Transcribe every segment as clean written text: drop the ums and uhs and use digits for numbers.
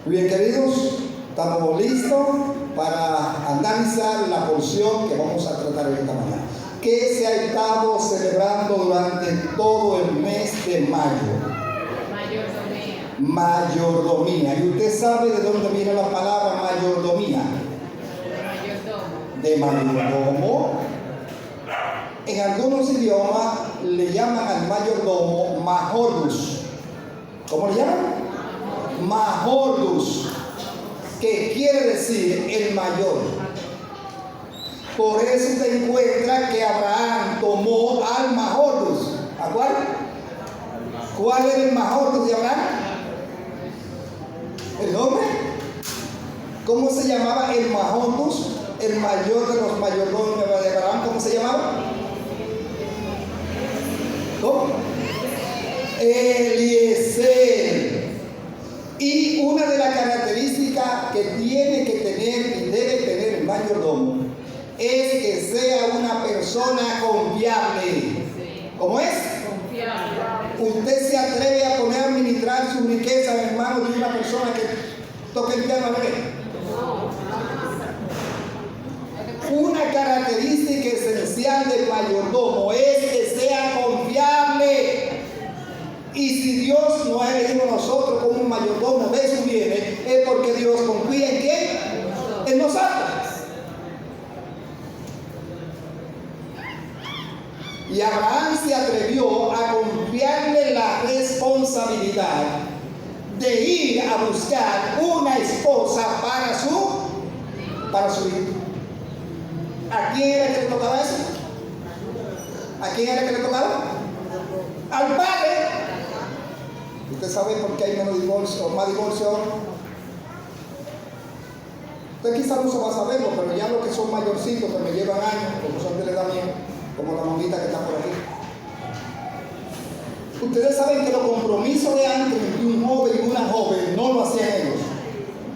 Bien, queridos, estamos listos para analizar la porción que vamos a tratar esta mañana, que se ha estado celebrando durante todo el mes de mayo. Mayordomía. ¿Y usted sabe de dónde viene la palabra mayordomía? De mayordomo. En algunos idiomas le llaman al mayordomo majordus. ¿Cómo le llaman? Majordus, que quiere decir el mayor. Por eso se encuentra que Abraham tomó al majordus. ¿A cuál? ¿Cuál era el majordus de Abraham? ¿El nombre? ¿Cómo se llamaba el majordus? El mayor de los mayordomos de Abraham, ¿cómo se llamaba? ¿Cómo? Eliezer. Y una de las características que tiene que tener y debe tener el mayordomo es que sea una persona confiable. ¿Cómo es? Confiable. Usted se atreve a poner a administrar su riqueza en manos de una persona que toque el piano, Una característica esencial del mayordomo es que sea confiable. Y si Dios nos ha elegido a nosotros como un mayordomo de sus bienes, es porque Dios confía en quién? En nosotros. Y Abraham se atrevió a confiarle la responsabilidad de ir a buscar una esposa para su hijo. ¿A quién era que le tocaba eso? ¿A quién era que le tocaba? Al padre. ¿Usted sabe por qué hay menos divorcio o más divorcio? Usted quizás no se va a saberlo, pero ya los que son mayorcitos, que me llevan años, como son de la edad mía, como la mamita que está por aquí. Ustedes saben que los compromisos de antes entre un joven y una joven no lo hacían ellos.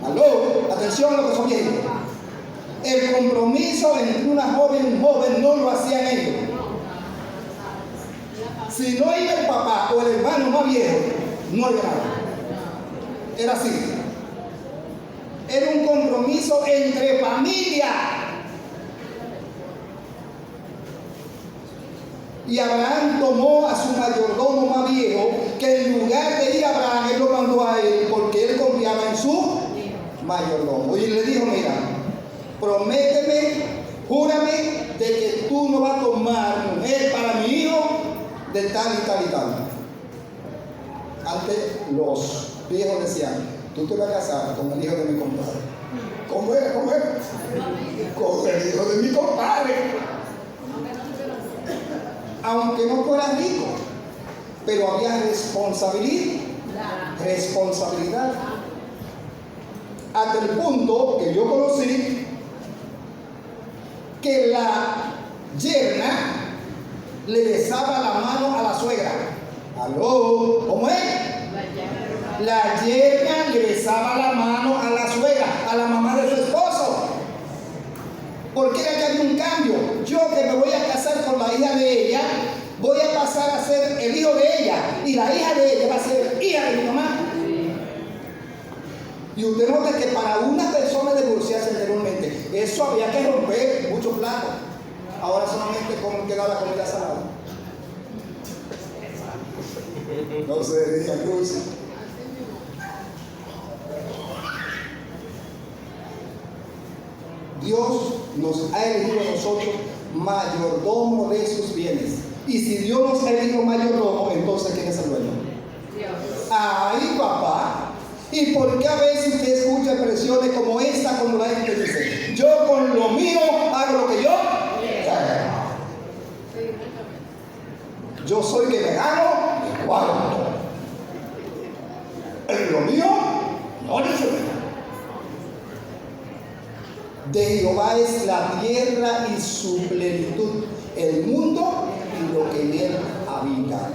¿Aló? Atención a los que son viejos. El compromiso entre una joven y un joven no lo hacían ellos. Si no iba el papá o el hermano más viejo, no había nada. Era así. Era un compromiso entre familia. Y Abraham tomó a su mayordomo más viejo, que en lugar de ir a Abraham, él lo mandó a él porque él confiaba en su mayordomo. Y le dijo: mira, prométeme, júrame de que tú no vas a tomar mujer para mi hijo de tal y tal y tal. Antes los viejos decían: tú te vas a casar con el hijo de mi compadre. ¿Cómo era? ¿Cómo era? Con el hijo de mi compadre. Aunque no fuera rico, pero había responsabilidad. Hasta el punto que yo conocí que la yerna le besaba la mano a la suegra. ¿Aló? ¿Cómo es? La yerna le besaba la mano a la suegra, a la mamá de su esposo. Porque era que había un cambio. Yo que me voy a casar con la hija de ella, voy a pasar a ser el hijo de ella. Y la hija de ella va a ser hija de mi mamá. Y usted nota que para una persona divorciarse anteriormente, eso había que romper muchos platos. Ahora solamente como queda la comida salada. No se diga cruz. Dios nos ha elegido a nosotros mayordomo de sus bienes. Y si Dios nos ha elegido mayordomo, entonces ¿quién es el dueño? Dios. ¡Ay, papá! ¿Y por qué a veces usted escucha expresiones como esta, como la gente dice: yo con lo mío hago lo que yo quiero? Yo soy que me gano y cuarto. En lo mío no necesito. De Jehová es la tierra y su plenitud, el mundo y lo que en él habita.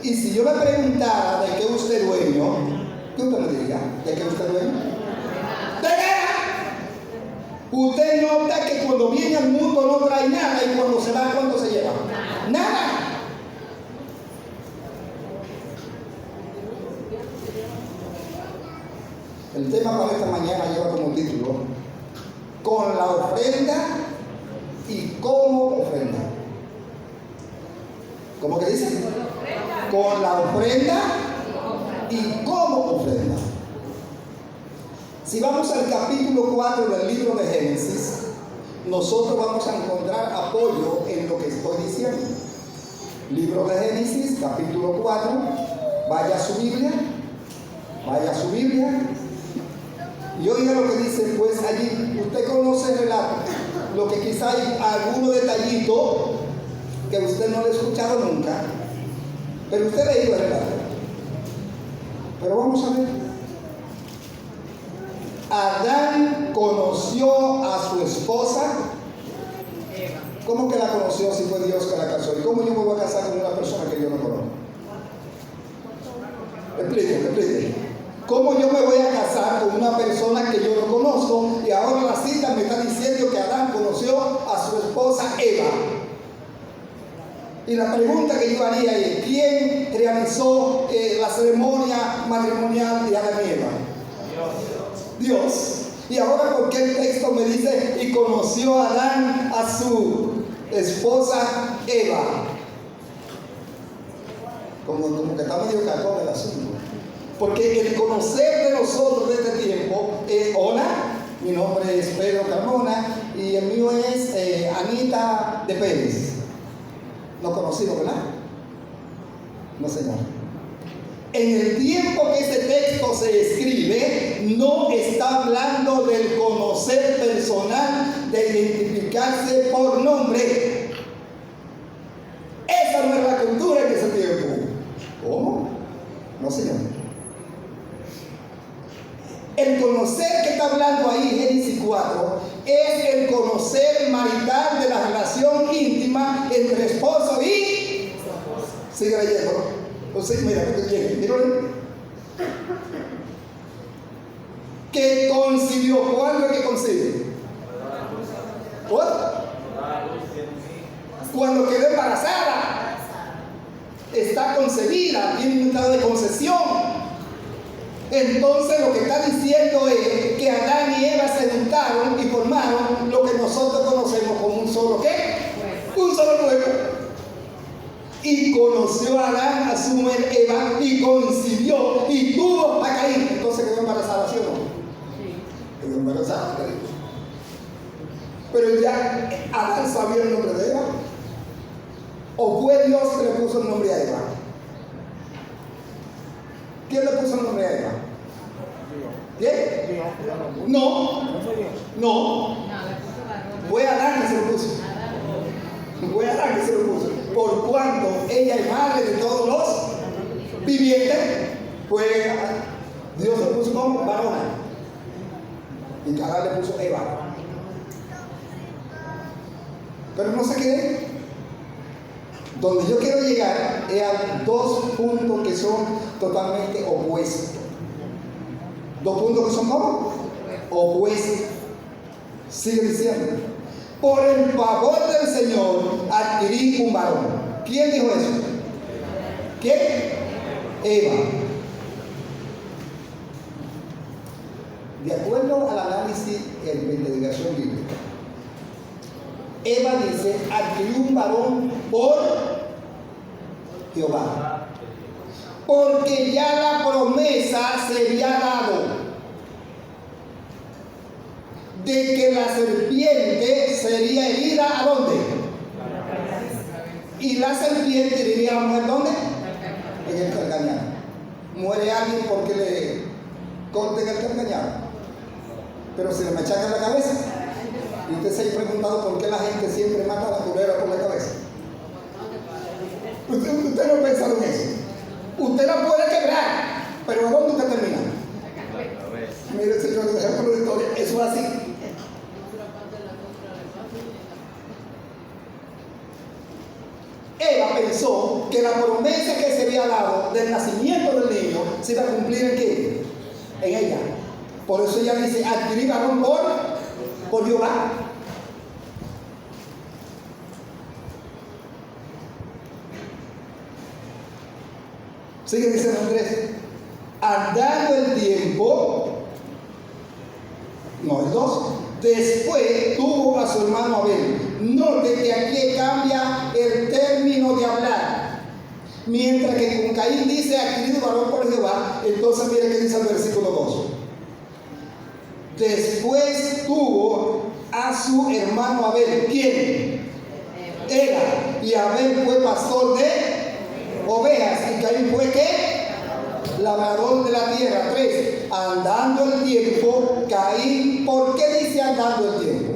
Y si yo le preguntara de qué usted es dueño, ¿qué usted me diría? ¿De qué usted es dueño? ¡De nada! Usted nota que cuando viene al mundo no trae nada, y cuando se va, ¿cuánto se lleva? Nada. El tema para esta mañana lleva como título: con la ofrenda y cómo ofrenda. ¿Cómo que dice? Con la ofrenda y cómo ofrenda. Si vamos al capítulo 4 del libro de Génesis, nosotros vamos a encontrar apoyo en lo que estoy diciendo. Libro de Génesis, capítulo 4. Vaya a su Biblia. Vaya a su Biblia. Y oiga lo que dice, pues allí usted conoce el relato. Lo que quizá hay alguno detallito que usted no lo ha escuchado nunca, pero usted ha leído el relato. Pero vamos a ver. Adán conoció a su esposa. ¿Cómo que la conoció si fue Dios que la casó? ¿Y cómo yo me voy a casar con una persona que yo no conozco? Explíqueme. ¿Cómo yo me voy a casar con una persona que yo no conozco? Y ahora la cita me está diciendo que Adán conoció a su esposa Eva. Y la pregunta que yo haría es: ¿quién realizó la ceremonia matrimonial de Adán y Eva? Dios. Y ahora, ¿por qué el texto me dice y conoció a Adán a su esposa Eva? Como que está medio cacón el asunto. Porque el conocer de nosotros de este tiempo es: hola, mi nombre es Pedro Carmona y el mío es Anita de Pérez. No conocido, ¿verdad? No, señor. En el tiempo que ese texto se escribe, no está hablando del conocer personal, de identificarse por nombre. Esa no era la cultura en ese tiempo. ¿Cómo? No, señor. El conocer que está hablando ahí, Génesis 4, es el conocer marital de la relación íntima entre esposo y... Sigue leyendo. Entonces, mira, que concibió. ¿Cuándo es que concibe? Cuando quedó embarazada. Está concebida, tiene un estado de concesión. Entonces lo que está diciendo es que Adán y Eva se juntaron y formaron lo que nosotros conocemos como un solo ¿qué? Un solo cuerpo. Y conoció a Adán a su mujer Eva y concibió y tuvo a Caín. Entonces quedó embarazada, ¿sí o no? Sí. Quedó embarazada. Pero ya Adán sabía el nombre de Eva. ¿O fue Dios que le puso el nombre a Eva? ¿Quién le puso el nombre a Eva? ¿Quién? No. Fue Adán que se lo puso. Fue Adán que se lo puso. Por cuanto ella es madre de todos los vivientes, pues Dios le puso como varona. Y Adán le puso Eva. Pero no se quede. Donde yo quiero llegar es a dos puntos que son totalmente opuestos. Dos puntos que son ¿cómo? Opuestos. Sigue diciendo: por el favor del Señor adquirí un varón. ¿Quién dijo eso? ¿Quién? Eva. De acuerdo al análisis en la investigación bíblica, Eva dice: adquirí un varón por Jehová, porque ya la promesa se había dado de que la serpiente sería herida. ¿A dónde? Y la serpiente diría a la mujer, ¿dónde? En el calcañar. Muere alguien porque le corten el calcañar, pero se le machaca la cabeza. Y usted se ha preguntado por qué la gente siempre mata a la culebra por la cabeza. Usted no ha pensado en eso. Usted la puede quebrar, pero ¿a dónde usted termina? Mire, señor, ejemplo de historia, eso es así. Eva pensó que la promesa que se había dado del nacimiento del niño se iba a cumplir ¿en qué? En ella. Por eso ella dice: adquirí varón por Jehová. Sigue diciendo Andrés: andando el tiempo, No, el 2. Después tuvo a su hermano Abel. Note que aquí cambia el término de hablar. Mientras que con Caín dice adquirido varón por Jehová, entonces mire que dice el versículo 2. Después tuvo a su hermano Abel. ¿Quién? Era. Y Abel fue pastor de ovejas. ¿Y Caín fue qué? Labrador de la tierra. 3. Andando el tiempo, Caín. ¿Por qué dice andando el tiempo?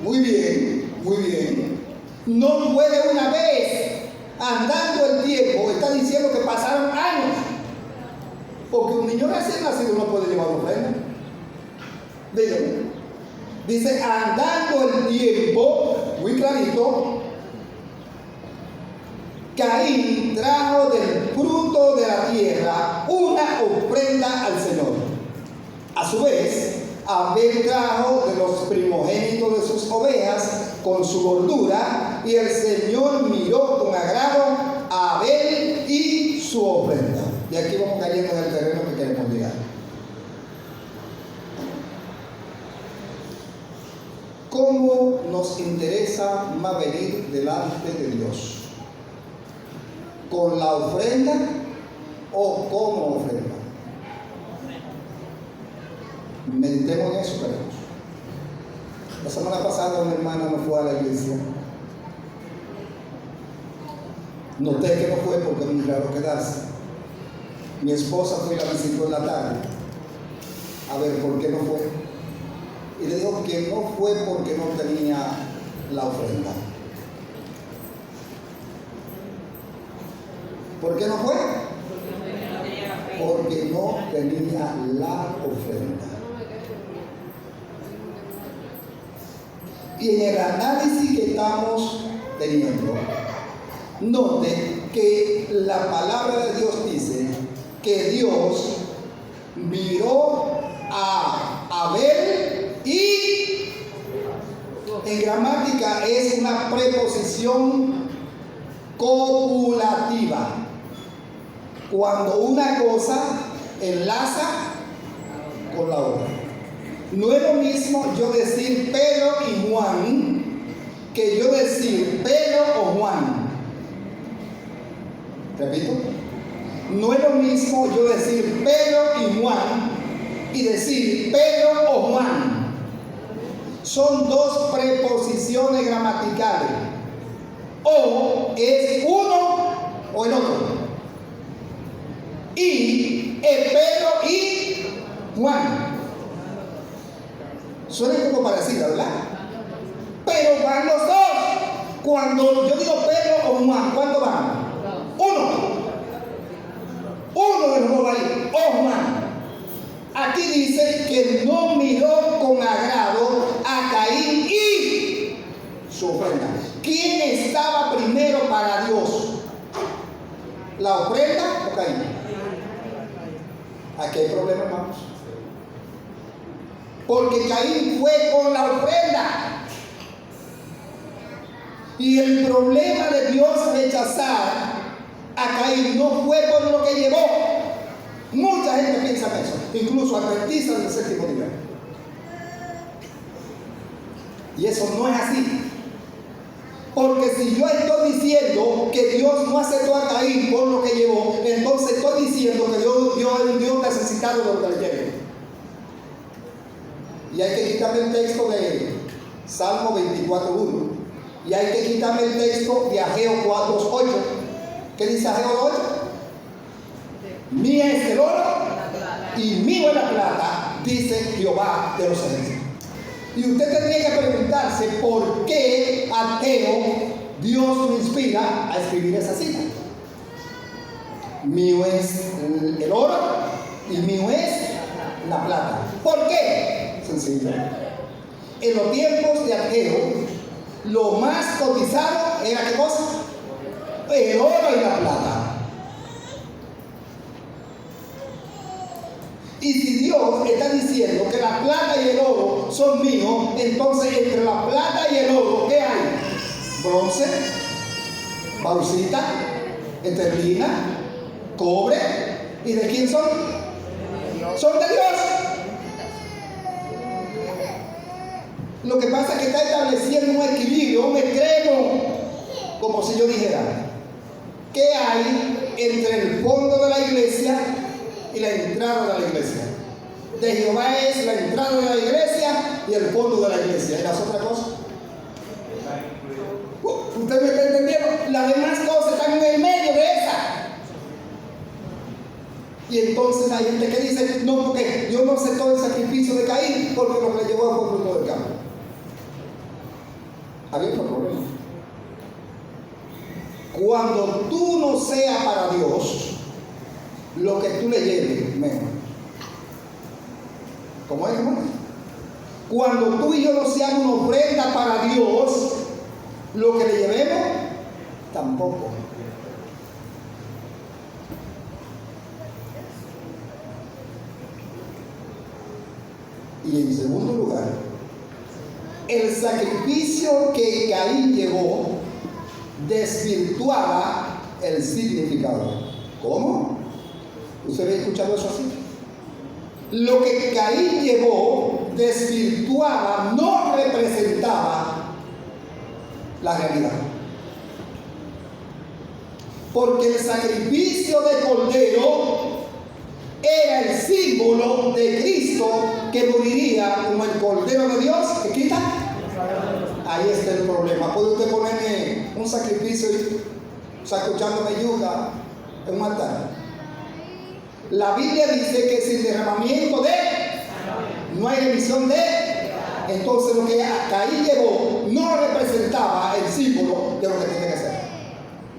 Muy bien, muy bien. No fue de una vez. Andando el tiempo, está diciendo que pasaron años. Porque un niño recién nacido no puede llevar ofrenda. Dígame. Dice, andando el tiempo, muy clarito, Caín trajo del fruto de la tierra una ofrenda al Señor. A su vez, Abel trajo de los primogénitos de sus ovejas con su gordura, y el Señor miró con agrado a Abel y su ofrenda. Y aquí vamos cayendo en el terreno que queremos llegar. ¿Cómo nos interesa más venir delante de Dios? ¿Con la ofrenda o como ofrenda? Meditemos en eso, queridos. La semana pasada una hermana no fue a la iglesia. Noté que no fue porque es muy raro quedarse. Mi esposa fue y la visitó en la tarde. A ver, ¿por qué no fue? Y le dijo que no fue porque no tenía la ofrenda. ¿Por qué no fue? Porque no tenía la ofrenda. Y en el análisis que estamos teniendo, note que la palabra de Dios dice que Dios miró a Abel y en gramática es una preposición copulativa. Cuando una cosa enlaza con la otra. No es lo mismo yo decir Pedro y Juan que yo decir Pedro o Juan. Repito. No es lo mismo yo decir Pedro y Juan y decir Pedro o Juan. Son dos preposiciones gramaticales. O es uno o el otro. Y es Pedro y Juan. Suena como parecido, ¿verdad? Pero van los dos. Cuando yo digo Pedro o Juan, ¿cuánto van? Uno. Uno de los dos ahí, o Juan. Aquí dice que no miró con agrado a Caín y su ofrenda. ¿Quién estaba primero para Dios? ¿La ofrenda o Caín? Aquí hay problema, hermanos. Porque Caín fue con la ofrenda. Y el problema de Dios rechazar a Caín no fue por lo que llevó. Mucha gente piensa en eso, incluso adventistas del séptimo día. Y eso no es así. Porque si yo estoy diciendo que Dios no aceptó a Caín por lo que llevó, entonces estoy diciendo que Dios es un Dios necesitado de lo que le lleve. Y hay que quitarme el texto de Salmo 24:1. Y hay que quitarme el texto de Ageo 4:8. ¿Qué dice Ageo 8? Mía es el oro y mío es la plata, dice Jehová de los ejércitos. Y usted tendría que preguntarse por qué Ageo Dios lo inspira a escribir esa cita. Mío es el oro y mío es la plata. ¿Por qué? Sencillo. En los tiempos de Ageo, lo más cotizado era ¿qué cosa? El oro y la plata. Y si Dios está diciendo que la plata y el oro son míos, entonces entre la plata y el oro, ¿qué hay? Bronce, bauxita, esterlina, cobre. ¿Y de quién son? Son de Dios. Lo que pasa es que está estableciendo un equilibrio, un extremo, como si yo dijera, ¿qué hay entre el fondo de la iglesia y la entrada de la iglesia? De Jehová es la entrada de la iglesia y el fondo de la iglesia. ¿Y las otras cosas? ¿Usted me está entendiendo? Las demás cosas están en el medio de esa. Y entonces hay gente que dice, no, porque Dios no aceptó el sacrificio de Caín, porque lo que le llevó fue fruto del campo. Había otro problema. Cuando tú no seas para Dios, lo que tú le lleves, menos. ¿Cómo es, hermano? Cuando tú y yo no seamos una ofrenda para Dios, lo que le llevemos, tampoco. Y en segundo lugar, el sacrificio que Caín llevó desvirtuaba el significado. ¿Cómo? ¿Usted había escuchado eso así? Lo que Caín llevó desvirtuaba, no representaba la realidad. Porque el sacrificio de cordero era el símbolo de Cristo que moriría como el cordero de Dios que quita. Ahí está el problema. ¿Puede usted ponerme un sacrificio y escuchándome yuca en un altar? La Biblia dice que sin derramamiento de no hay remisión de. Entonces lo que Caín llevó no representaba el símbolo de lo que tiene que ser.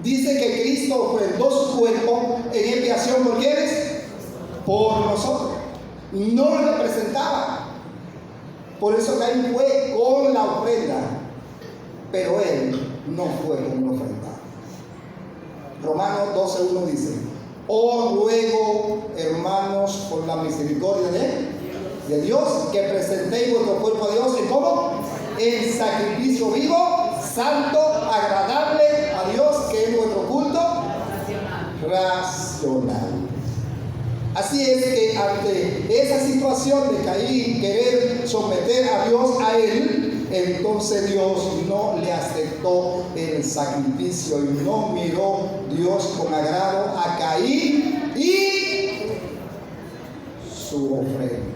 Dice que Cristo ofrendó su cuerpo en expiación por quienes, por nosotros. No representaba. Por eso Caín fue con la ofrenda, pero él no fue con la ofrenda. Romanos 12:1 dice: os ruego, hermanos, por la misericordia de Dios, que presentéis vuestro cuerpo a Dios en ¿cómo? En sacrificio vivo, santo, agradable a Dios, que es vuestro culto racional. Así es que ante esa situación de Caín querer someter a Dios a él, entonces Dios no le aceptó el sacrificio y no miró Dios con agrado a Caín y su ofrenda.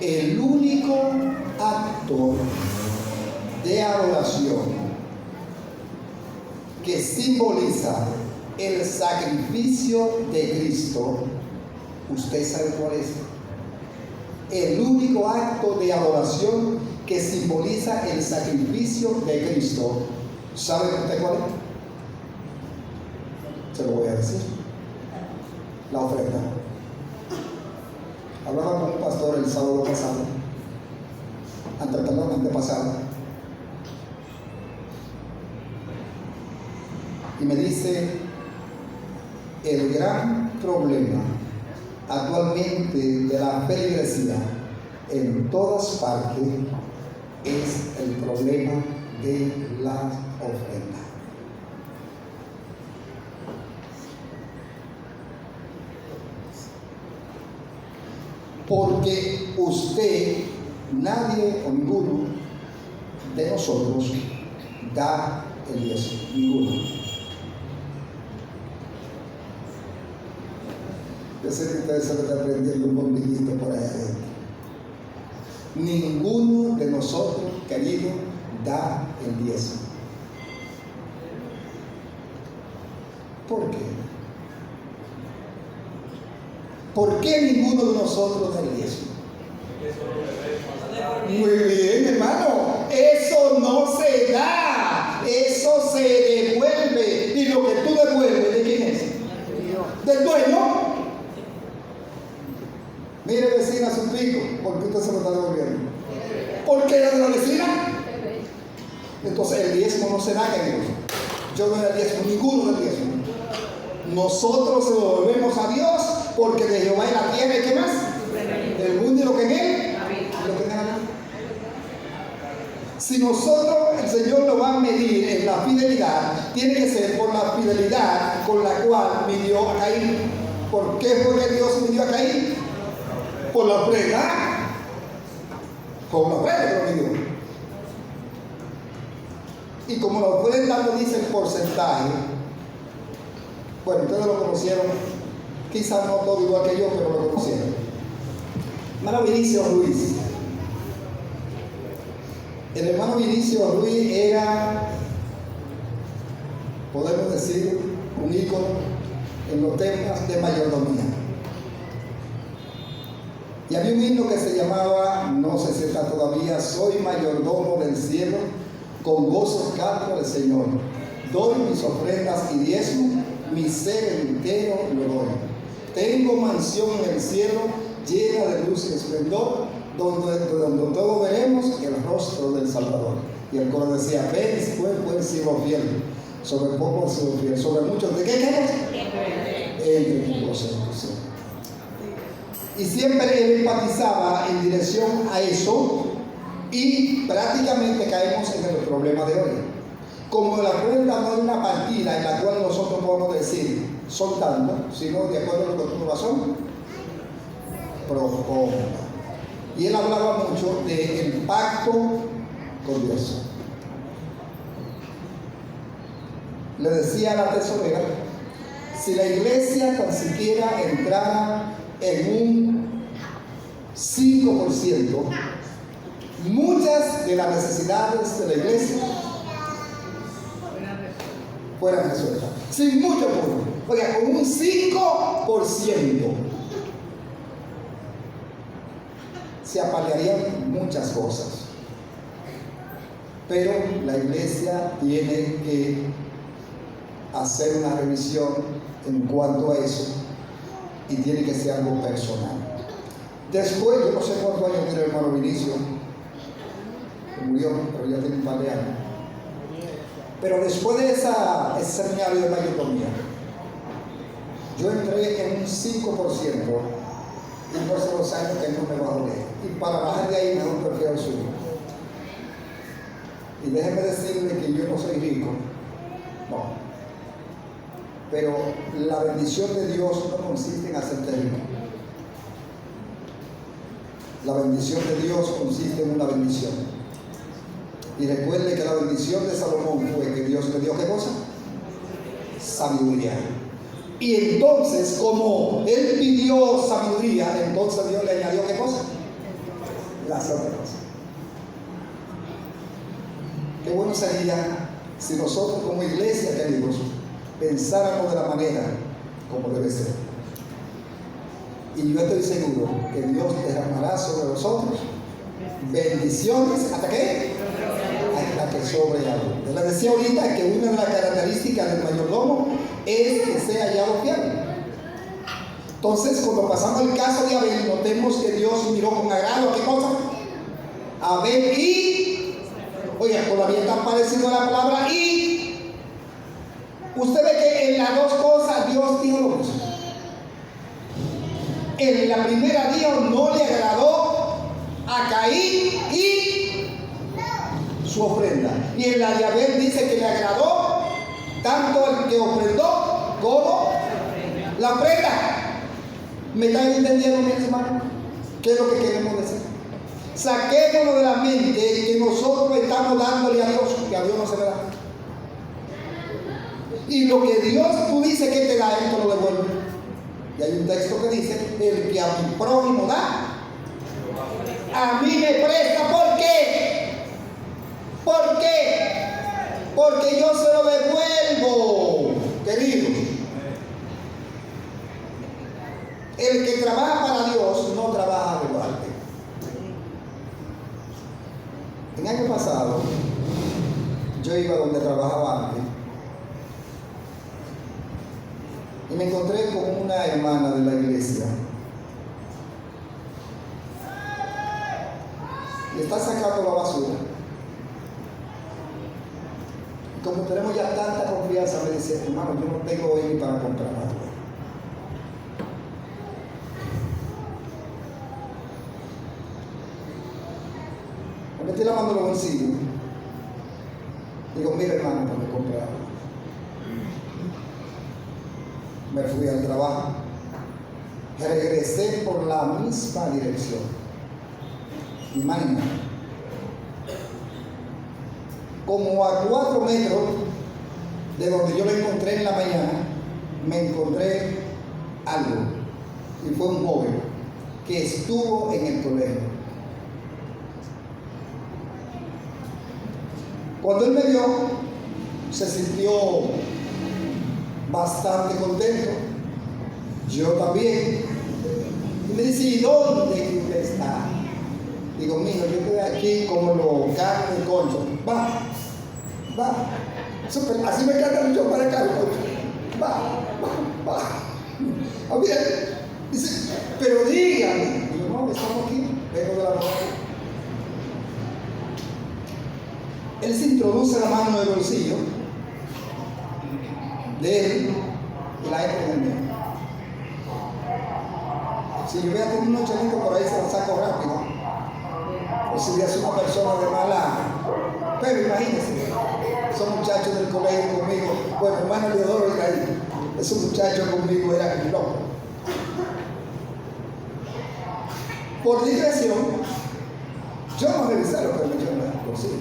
El único acto de adoración que simboliza el sacrificio de Cristo, ¿usted sabe cuál es? El único acto de adoración que simboliza el sacrificio de Cristo, ¿sabe usted cuál es? Se lo voy a decir: la ofrenda. Hablaba con un pastor el sábado pasado, antepasado, y me dice: el gran problema actualmente de la feligresía en todas partes es el problema de la ofrenda. Porque usted, nadie o ninguno de nosotros da el diezmo, ninguno. Yo sé que ustedes solo están aprendiendo un bombillito por allá adentro. Ninguno de nosotros, querido, da el diezmo. ¿Por qué? ¿Por qué ninguno de nosotros da el diezmo? Muy bien, hermano. Eso no se da. Eso se devuelve. Y lo que tú devuelves, ¿de quién es? ¿Del dueño? Mire, vecina, su pico. ¿Por qué usted se lo está devolviendo? ¿Porque era de la vecina? Entonces el diezmo no se da, queridos. Yo no doy el diezmo, ninguno del diezmo. Nosotros se lo devolvemos a Dios, porque de Jehová es la tierra y ¿qué más? El mundo y lo que en él, lo que en él. Si nosotros, el Señor lo va a medir en la fidelidad, tiene que ser por la fidelidad con la cual midió a Caín. ¿Por qué fue que Dios midió a Caín? Por la ofrenda. Por la ofrenda que lo midió. Y como la ofrenda no dice el porcentaje, bueno, ustedes lo conocieron, quizás no todo igual que yo, pero lo conocieron. Hermano Vinicio Ruiz. El hermano Vinicio Ruiz era, podemos decir, un ícono en los temas de mayordomía. Y había un himno que se llamaba, no sé si está todavía, soy mayordomo del cielo, con gozo canto al Señor. Doy mis ofrendas y diezmo, mi ser entero lo doy. Tengo mansión en el cielo, llena de luz y esplendor, donde todos veremos el rostro del Salvador. Y el coro decía, ven, buen siervo fiel, sobre poco siervo fiel, sobre muchos, ¿de qué quieres? Entre tu gozo. Y siempre él enfatizaba en dirección a eso, y prácticamente caemos en el problema de hoy. Como la ofrenda no es una partida en la cual nosotros podemos decir soltando, sino de acuerdo a lo que tú vas a proponga. Y él hablaba mucho del pacto con Dios. Le decía a la tesorera, si la iglesia tan siquiera entrara en un 5%, muchas de las necesidades de la iglesia fueran resueltas. Sin mucho punto. Oiga, con un 5% se apalearían muchas cosas. Pero la iglesia tiene que hacer una revisión en cuanto a eso, y tiene que ser algo personal. Después, yo no sé cuántos años tiene el hermano Vinicio, que murió, pero ya tiene un par de años. Pero después de ese seminario de mayordomía, yo entré en un 5%, y por esos 2 años que no me va a doler. Y para bajar de ahí, mejor prefiero subir. Y déjeme decirle que yo no soy rico, no. Pero la bendición de Dios no consiste en hacerte rico. La bendición de Dios consiste en una bendición. Y recuerde que la bendición de Salomón fue que Dios le dio ¿qué cosa? Sabiduría. Y entonces, como él pidió sabiduría, entonces Dios le añadió ¿qué cosa? Las otras cosas. Qué bueno sería si nosotros como iglesia, queridos, pensáramos de la manera como debe ser. Y yo estoy seguro que Dios derramará sobre nosotros bendiciones. ¿Hasta qué? Hasta que sobre algo. Les decía ahorita que una de las características del mayordomo es que sea hallado fiel. Entonces, cuando pasamos el caso de Abel, notemos que Dios miró con agrado ¿qué cosa? Abel y, oiga, todavía está parecido la palabra y. Usted ve que en las dos cosas Dios dijo lo mismo. En la primera Dios no le agradó a Caín y su ofrenda. Y en la de Abel dice que le agradó tanto el que ofrendó como la ofrenda. ¿Me están entendiendo, mis hermanos? ¿Qué es lo que queremos decir? Saquémonos de la mente que nosotros estamos dándole a Dios, que a Dios no se le da. Y lo que Dios tú dices que te da, Él te lo devuelve. Y hay un texto que dice, el que a mi prójimo da, a mí me presta. ¿Por qué? ¿Por qué? Porque yo se lo devuelvo, queridos. El que trabaja para Dios no trabaja de balde. El año pasado, yo iba donde trabajaba antes y me encontré con una hermana de la iglesia y está sacando la basura. Y como tenemos ya tanta confianza, me dice, hermano, yo no tengo hoy ni para comprar nada. Me metí la mano en los bolsillos Digo, mira hermano, no me compré algo. Me fui al trabajo. Regresé por la misma dirección. Imagínate. Como a 4 metros de donde yo lo encontré en la mañana, me encontré algo. Y fue un joven que estuvo en el colegio. Cuando él me vio, se sintió bastante contento. Yo también. Y me dice, ¿y dónde usted está? Digo, mijo, yo estoy aquí como los carros de concho. Va. Así me encanta mucho para acá. Va. A ver, dice, pero dígame. Digo, no, estamos aquí, vengo de la noche. Él se introduce la mano en el bolsillo de él y la entra en el mío. Si yo voy a tener unos chelitos por ahí, se los saco rápido. O si voy a ser una persona de mala. Pero imagínense, esos muchachos del colegio conmigo, bueno, hermano Leodoro está ahí. Esos muchachos conmigo eran locos. Por digresión, yo no revisé lo que me echó en el bolsillo.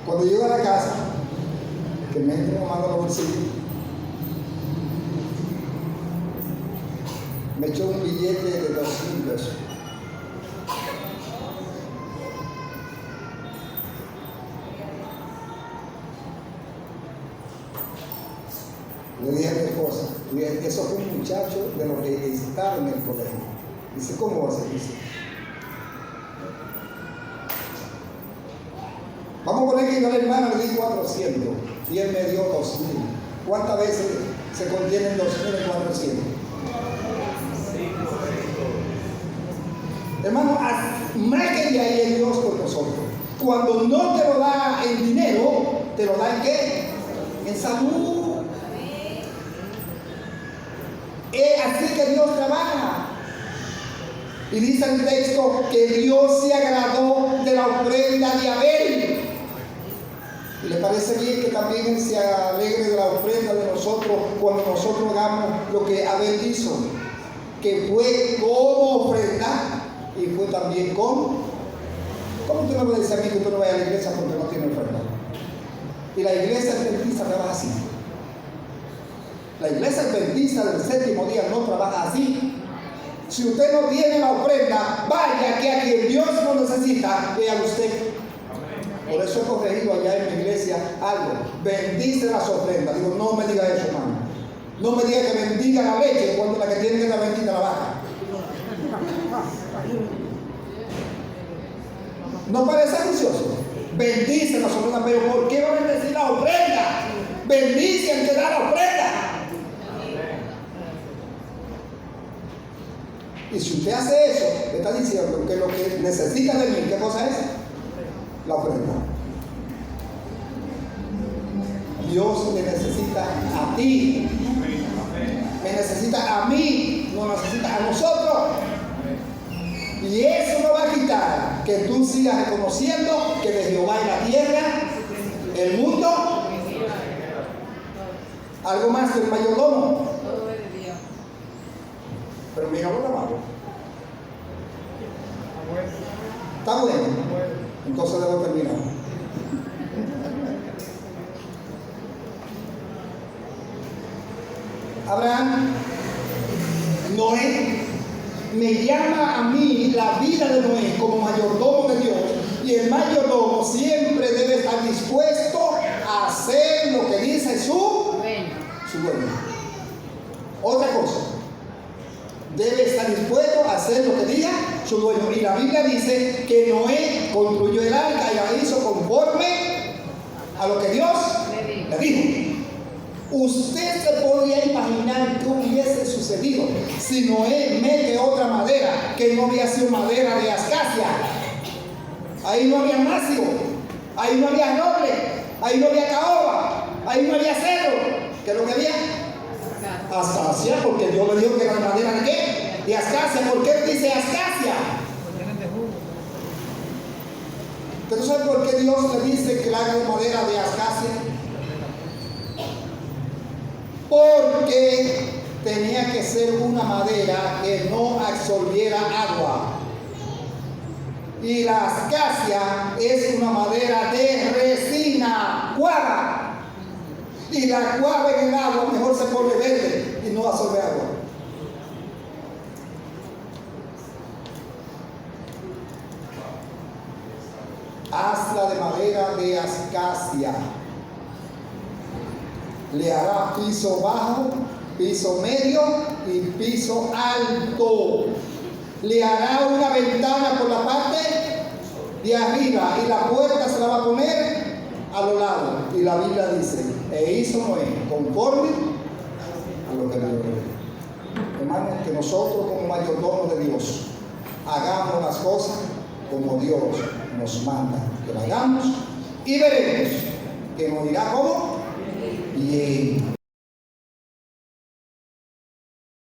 Cuando llego a la casa, que me entro la mano en los bolsillos, me echó un billete de 2,000 pesos. Le dije a mi esposa, eso fue un muchacho de los que estaba en el colegio. Dice, ¿cómo va a ser eso? Vamos a poner que yo al hermano le di 400 y él me dio 2,000. ¿Cuántas veces se contienen 2,000 en 400? Hermano, más que de ahí es Dios por nosotros. Cuando no te lo da en dinero, te lo da en qué? En salud. Es así que Dios trabaja. Y dice el texto que Dios se agradó de la ofrenda de Abel. ¿Y le parece bien que también Él se alegre de la ofrenda de nosotros cuando nosotros hagamos lo que Abel hizo? Que fue como ofrenda y fue también como. ¿Cómo usted me dice a mí que usted no vaya a la iglesia porque no tiene ofrenda? Y la iglesia adventista trabaja así. La iglesia adventista del 7º día no trabaja así. Si usted no tiene la ofrenda, vaya que a quien Dios no necesita es a usted. Por eso he corregido allá en mi iglesia algo. Bendice las ofrendas. Digo, no me diga eso, hermano. No me diga que bendiga la leche cuando la que tiene que estar bendita la vaca. ¿No parece ambicioso? Bendice las ofrendas, pero ¿por qué va a bendecir la ofrenda? Bendice al que da la ofrenda. Y si usted hace eso, le está diciendo que lo que necesita de mí, ¿qué cosa es? La ofrenda. Dios me necesita a ti. Me necesita a mí, no necesita a nosotros. Y eso no va a quitar que tú sigas reconociendo que de Jehová es la tierra, el mundo. Algo más que el mayordomo. Pero mi abuelo amado. ¿Está bueno? Entonces debo terminar. Abraham, Noé, me llama a mí la vida de Noé como mayordomo de Dios, y el mayordomo siempre debe estar dispuesto a hacer lo que dice su dueño. Otra cosa, debe estar dispuesto a hacer lo que diga su dueño. Y la Biblia dice que Noé construyó el arca y la hizo conforme a lo que Dios le dijo. Usted se podría imaginar qué hubiese sucedido si Noé mete otra madera que no había sido madera de acacia. Ahí no había macio, ahí no había roble, ahí no había caoba, ahí no había cedro. ¿Qué es lo que había? Acacia, porque Dios le dijo que era madera de qué? De acacia. ¿Por qué dice acacia? ¿Pero tú sabes por qué Dios le dice que la haga de madera de acacia? Porque tenía que ser una madera que no absorbiera agua. Y la acacia es una madera de resina, guava. Y la guava en el agua mejor se pone verde y no absorbe agua. Hazla de madera de acacia. Le hará piso bajo, piso medio y piso alto. Le hará una ventana por la parte de arriba y la puerta se la va a poner a los lados. Y la Biblia dice, e hizo Noé conforme a lo que le ordenó. Hermanos, que nosotros como mayordomos de Dios hagamos las cosas como Dios nos manda que lo hagamos, y veremos que nos irá como bien.